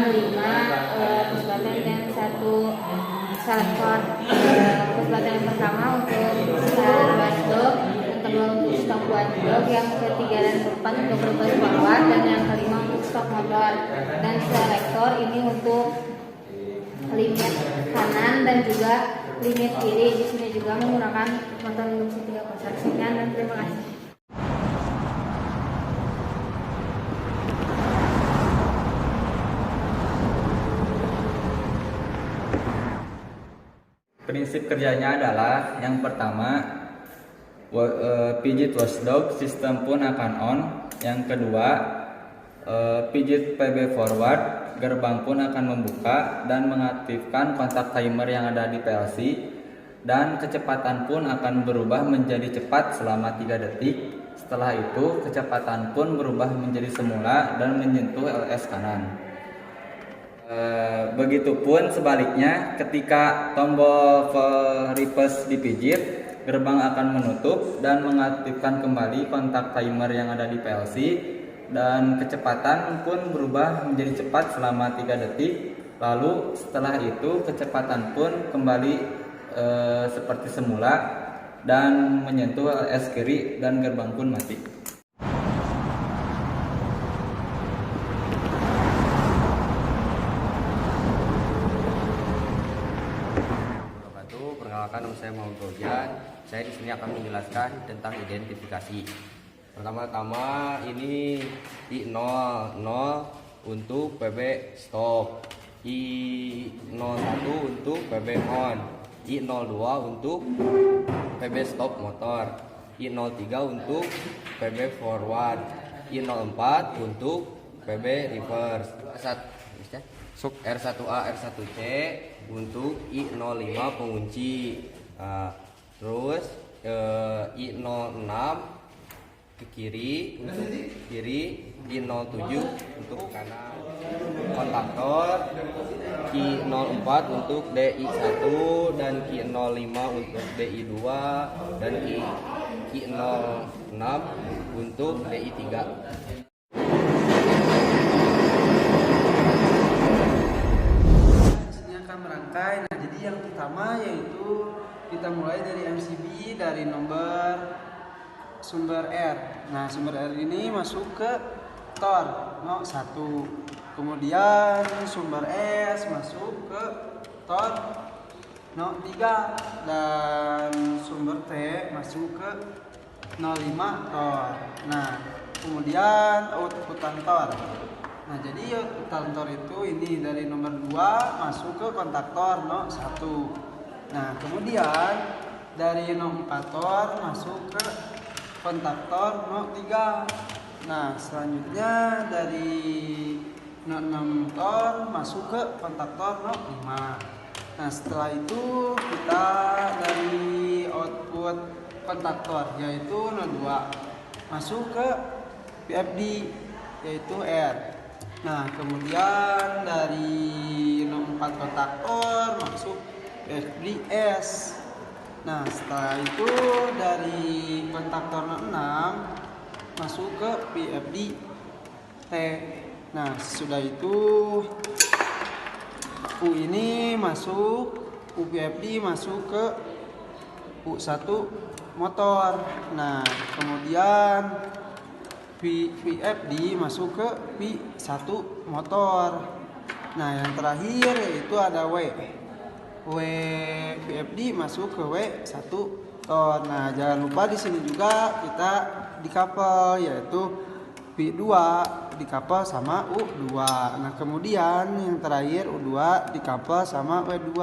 5 push button dan 1 selector. Push button yang pertama untuk start watchdog, yang kedua untuk stop watchdog, yang ketiga dan keempat untuk reverse forward, dan yang kelima untuk stop motor. Dan selector ini untuk limit kanan dan juga limit kiri. Di sini juga menggunakan motor induksi 3 sekian dan terima kasih. Prinsip kerjanya adalah yang pertama pijit watchdog sistem pun akan on. Yang kedua pijit PB forward, gerbang pun akan membuka dan mengaktifkan kontak timer yang ada di PLC, dan kecepatan pun akan berubah menjadi cepat selama 3 detik. Setelah itu kecepatan pun berubah menjadi semula dan menyentuh LS kanan. Begitupun sebaliknya, ketika tombol reverse dipijit, gerbang akan menutup dan mengaktifkan kembali kontak timer yang ada di PLC, dan kecepatan pun berubah menjadi cepat selama 3 detik. Lalu setelah itu kecepatan pun kembali seperti semula dan menyentuh LS kiri dan gerbang pun mati. Perkenalkan, nama saya Muhammad Fauzan. Saya di sini akan menjelaskan tentang identifikasi. Pertama-tama ini I00 untuk PB stop, I01 untuk PB on, I02 untuk PB stop motor, I03 untuk PB forward, I04 untuk PB reverse. R1A, R1C untuk I05 pengunci. Terus I06 ke kiri untuk kiri, I07 untuk kanan. Kontaktor Q04 untuk DI1 dan Q05 untuk DI2 dan Q06 untuk DI3. Merangkai. Nah, jadi yang pertama yaitu kita mulai dari MCB dari nomor sumber R. Nah, sumber R ini masuk ke tor 1. Kemudian sumber S masuk ke tor 3 dan sumber T masuk ke 05 tor. Nah, kemudian outputan tor. Nah, jadi outputan tor itu ini dari nomor 2 masuk ke kontaktor 1. Nah, kemudian dari 04 tor masuk ke kontaktor 03. Nah, selanjutnya dari 06 tor masuk ke kontaktor 05. Nah, setelah itu kita dari output kontaktor yaitu 02 masuk ke PFD yaitu R. Nah, kemudian dari 04 kontaktor masuk PFD S. Nah, setelah itu dari kontaktor 06 masuk ke PFD T. Nah, sudah itu U ini masuk, U PFD masuk ke U1 motor. Nah, kemudian VFD masuk ke V1 motor. Nah, yang terakhir yaitu ada VFD masuk ke W1 tor. Nah, jangan lupa di sini juga kita dikapel yaitu V2 dikapel sama U2. Nah, kemudian yang terakhir U2 dikapel sama W2.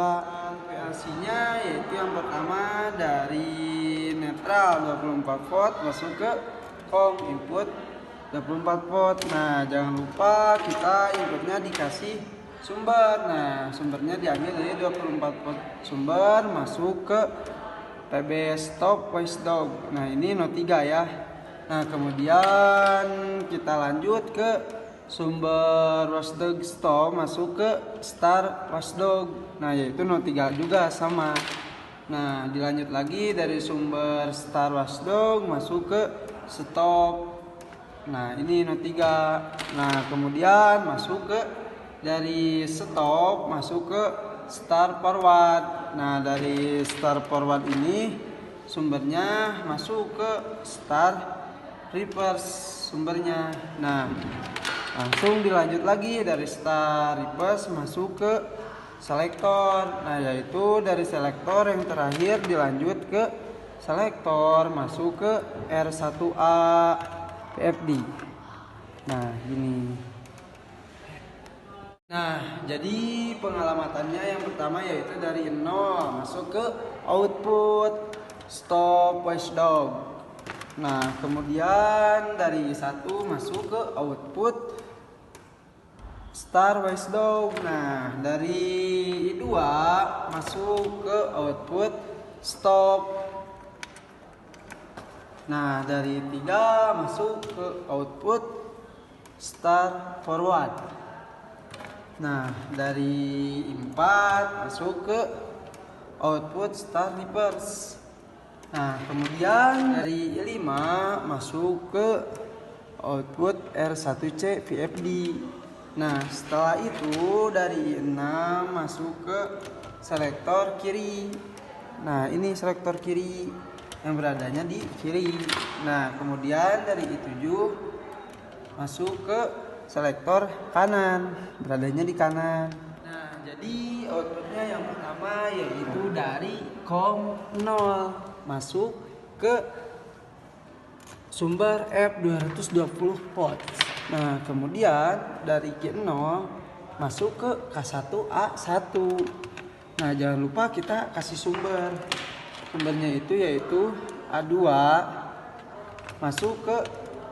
PLC-nya yaitu yang pertama dari netral 24 volt masuk ke COM input 24 volt. Nah, jangan lupa kita inputnya dikasih sumber. Nah, sumbernya diambil dari 24 volt sumber masuk ke PB stop watchdog. Nah, ini 03 ya. Nah, kemudian kita lanjut ke sumber watchdog stop masuk ke start watchdog. Nah, yaitu 03 juga sama. Nah, dilanjut lagi dari sumber start watchdog masuk ke stop. Nah, ini 03. Nah, kemudian masuk ke dari stop masuk ke start forward. Nah, dari start forward ini sumbernya masuk ke start reverse sumbernya. Nah, langsung dilanjut lagi dari start reverse masuk ke selektor. Nah, yaitu dari selektor yang terakhir dilanjut ke selektor masuk ke R1A PFD. Nah, gini. Nah, jadi pengalamatannya yang pertama yaitu dari 0 masuk ke output stop watchdog. Nah, kemudian dari 1 masuk ke output start watchdog. Nah, dari 2 masuk ke output stop. Nah, dari 3 masuk ke output start forward. Nah, dari 4 masuk ke output start reverse. Nah, kemudian dari 5 masuk ke output R1C VFD. Nah, setelah itu dari 6 masuk ke selektor kiri. Nah, ini selektor kiri yang beradanya di kiri. Nah, kemudian dari 7 masuk ke selektor kanan, beradanya di kanan. Nah, jadi outputnya yang pertama yaitu dari COM 0 masuk ke sumber F220 volt. Nah, kemudian dari Q0 masuk ke K1A1. Nah, jangan lupa kita kasih sumber. Sumbernya itu yaitu A2 masuk ke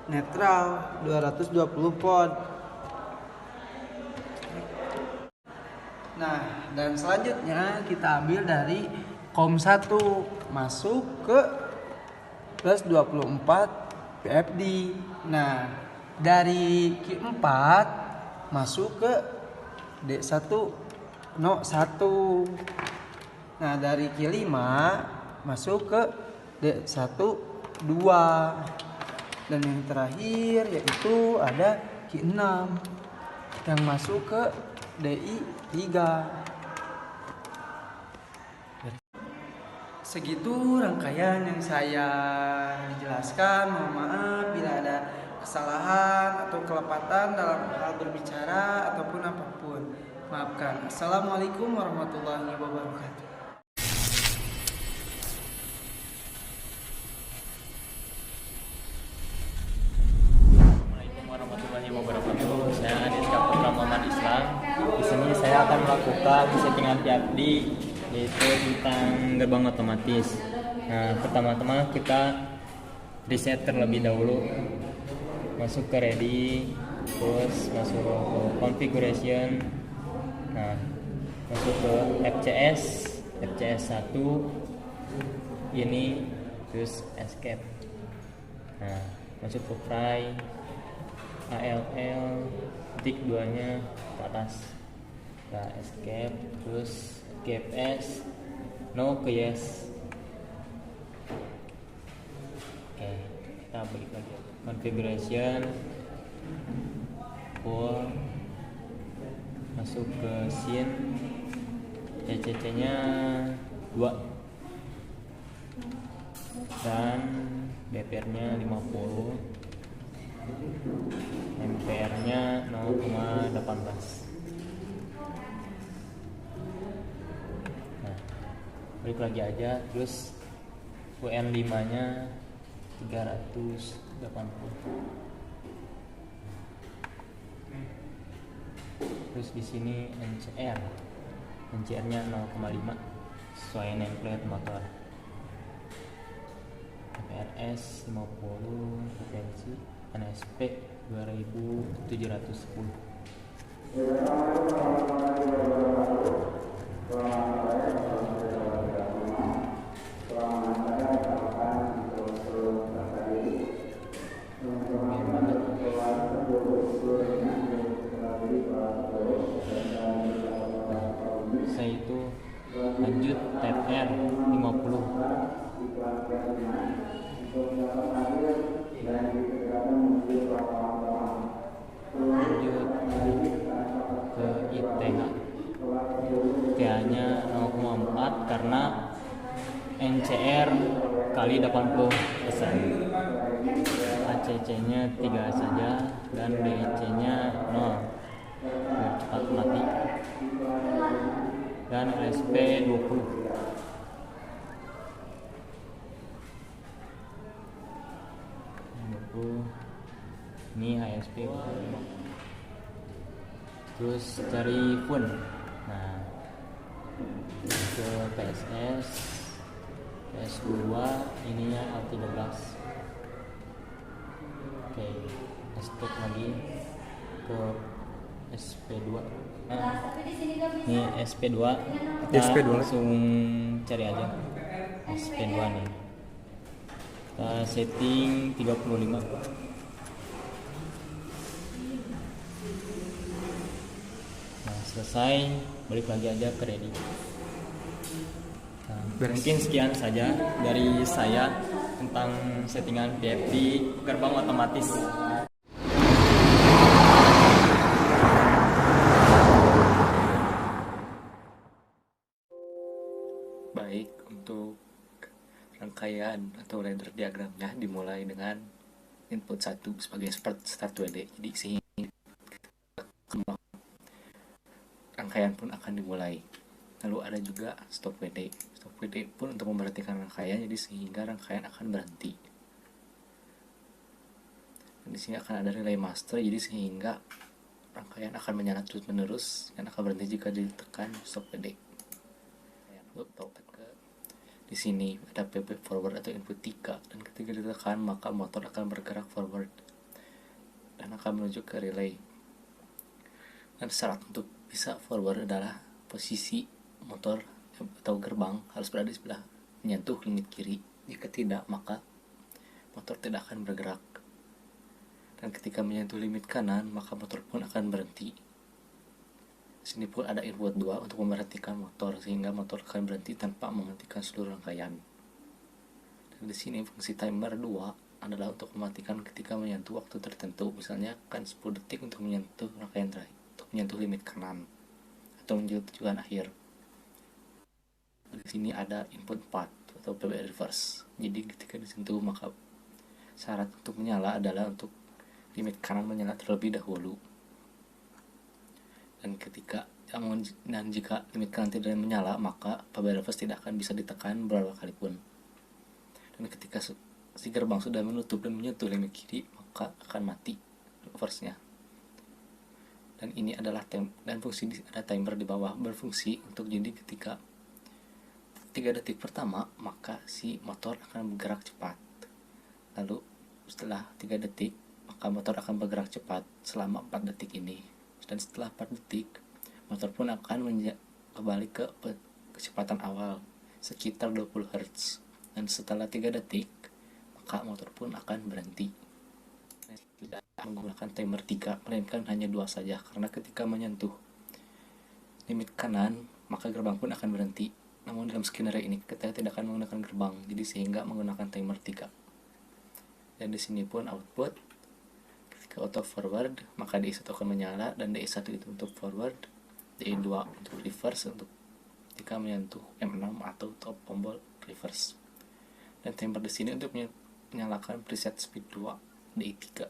netral 220 volt. Nah, dan selanjutnya kita ambil dari COM 1 masuk ke plus 24 PFD. Nah, dari Q4 masuk ke D1 no 1. Nah, dari Q5 masuk ke D1 2. Dan yang terakhir yaitu ada Q6 yang masuk ke DI 3. Segitu rangkaian yang saya jelaskan. Mohon maaf bila ada kesalahan atau kelepatan dalam hal berbicara ataupun apapun. Maafkan. Assalamualaikum warahmatullahi wabarakatuh. Warahmatullahi wabarakatuh. Saya Aniska Putra Muhammad Islam. Di sini saya akan melakukan settingan PFD yaitu tentang gerbang otomatis. Nah, pertama-tama kita reset terlebih dahulu. Masuk ke ready, terus masuk ke configuration. Nah, masuk ke FCS 1 ini, terus escape. Nah, masuk ke fry ALL titik 2 nya ke atas. Nah, escape, terus GPS no ke yes. Oke, kita balik lagi configuration full, masuk ke scene, CCC nya 2 dan DPR nya 50, MPR nya 0,18. Nah, balik lagi aja, terus UN 5 nya 380. Terus di sini NCR nya 0,5 sesuai nameplate motor. PRS 50, potensi NSP 2710. Saya itu lanjut tab R 50. Lanjut ke karena NCR kali 80%. ACC-nya 3 saja dan DEC-nya 0 biar cepat mati. Dan LSP 20. Ini HSP. Terus cari phone. Nah, ke PSS PS2 ininya L13. Oke, hashtag lagi ke SP2. Ini SP2. Kita SP2. langsung cari aja SP2 nih. Kita setting 35. Nah, selesai, balik lagi aja ke ready. Nah, mungkin sekian saja dari saya tentang settingan PFD gerbang otomatis. Baik, untuk rangkaian atau ladder diagramnya dimulai dengan input 1 sebagai start WD. Jadi sehingga rangkaian pun akan dimulai. Lalu ada juga stop WD. Stop WD pun untuk memberhentikan rangkaian, jadi sehingga rangkaian akan berhenti. Dan di sini akan ada relay master, jadi sehingga rangkaian akan menyala terus menerus dan akan berhenti jika ditekan stop WD. Di sini ada PB forward atau input 3, dan ketika ditekan maka motor akan bergerak forward dan akan menuju ke relay. Dan syarat untuk bisa forward adalah posisi motor atau gerbang harus berada di sebelah menyentuh limit kiri. Jika tidak, maka motor tidak akan bergerak. Dan ketika menyentuh limit kanan, maka motor pun akan berhenti. Sini pun ada input 2 untuk memberhentikan motor, sehingga motor akan berhenti tanpa menghentikan seluruh rangkaian. Dan di sini fungsi timer 2 adalah untuk mematikan ketika menyentuh waktu tertentu, misalnya kan 10 detik untuk menyentuh rangkaian terakhir, untuk menyentuh limit kanan atau menyentuh tujuan akhir. Di sini ada input 4 atau PB reverse. Jadi ketika disentuh maka syarat untuk menyala adalah untuk limit kanan menyala terlebih dahulu. Dan jika limit kanan tidak menyala, maka PB reverse tidak akan bisa ditekan berapa kali pun. Dan ketika si gerbang sudah menutup dan menyentuh limit kiri, maka akan mati reverse-nya. Dan ini adalah dan fungsi ada timer di bawah berfungsi untuk jadi ketika 3 detik pertama maka si motor akan bergerak cepat. Lalu setelah 3 detik maka motor akan bergerak cepat selama 4 detik ini. Dan setelah 4 detik motor pun akan kembali ke kecepatan awal sekitar 20 Hz. Dan setelah 3 detik maka motor pun akan berhenti. Tidak menggunakan timer 3, melainkan hanya 2 saja, karena ketika menyentuh limit kanan maka gerbang pun akan berhenti. Namun dalam skenario ini kita tidak akan menggunakan gerbang, jadi sehingga menggunakan timer 3. Dan di sini pun output ketika auto forward maka DI1 akan menyala, dan DI1 itu untuk forward, DI2 untuk reverse untuk ketika menyentuh M6 atau tombol reverse. Dan timer di sini untuk menyalakan preset speed 2 DI3.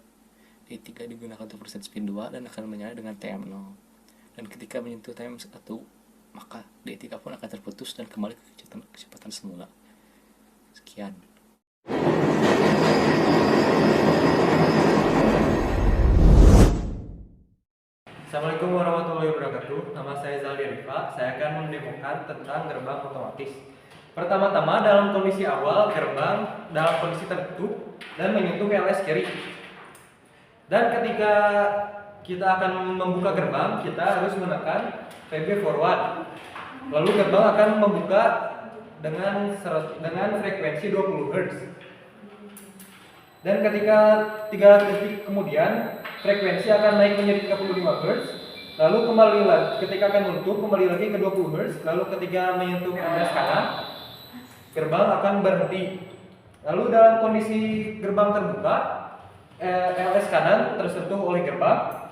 DI3 digunakan untuk preset speed 2 dan akan menyala dengan TM0. Dan ketika menyentuh TM1 maka DI3 pun akan terputus dan kembali ke kecepatan semula. Sekian. Assalamualaikum warahmatullahi wabarakatuh. Nama saya Zaldi Rifa. Saya akan mendemokan tentang gerbang otomatis. Pertama-tama, dalam kondisi awal gerbang dalam kondisi tertutup dan menyentuh LS kiri. Dan ketika kita akan membuka gerbang, kita harus menekan PB forward. Lalu gerbang akan membuka dengan frekuensi 20 Hz. Dan ketika 3 detik kemudian frekuensi akan naik menjadi 35 Hz. Lalu kembali lagi ketika akan menutup kembali lagi ke 20 Hz. Lalu ketika menyentuh LS kanan, gerbang akan berhenti. Lalu dalam kondisi gerbang terbuka, LS kanan tersentuh oleh gerbang.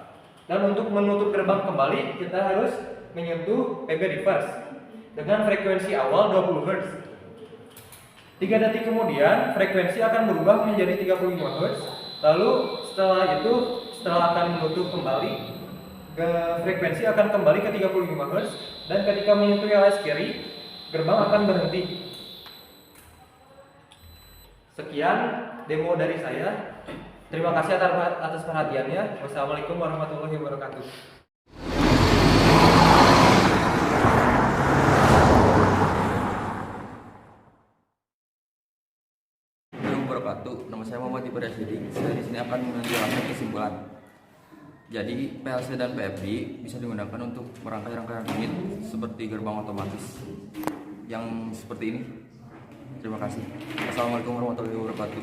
Dan untuk menutup gerbang kembali, kita harus menyentuh PB reverse. dengan frekuensi awal 20 Hz. 3 detik kemudian frekuensi akan berubah menjadi 35 Hz. Lalu setelah akan menutup kembali, frekuensi akan kembali ke 35 Hz dan ketika menyentuh alas kiri, gerbang akan berhenti. Sekian demo dari saya. Terima kasih atas perhatiannya. Wassalamualaikum warahmatullahi wabarakatuh. Wabarakatuh. Nama saya Muhammad Ibrahim Sidik. Saya di sini akan menjelaskan kesimpulan. Jadi PLC dan PFD bisa digunakan untuk merangkai rangkaian unit seperti gerbang otomatis yang seperti ini. Terima kasih. Assalamualaikum warahmatullahi wabarakatuh.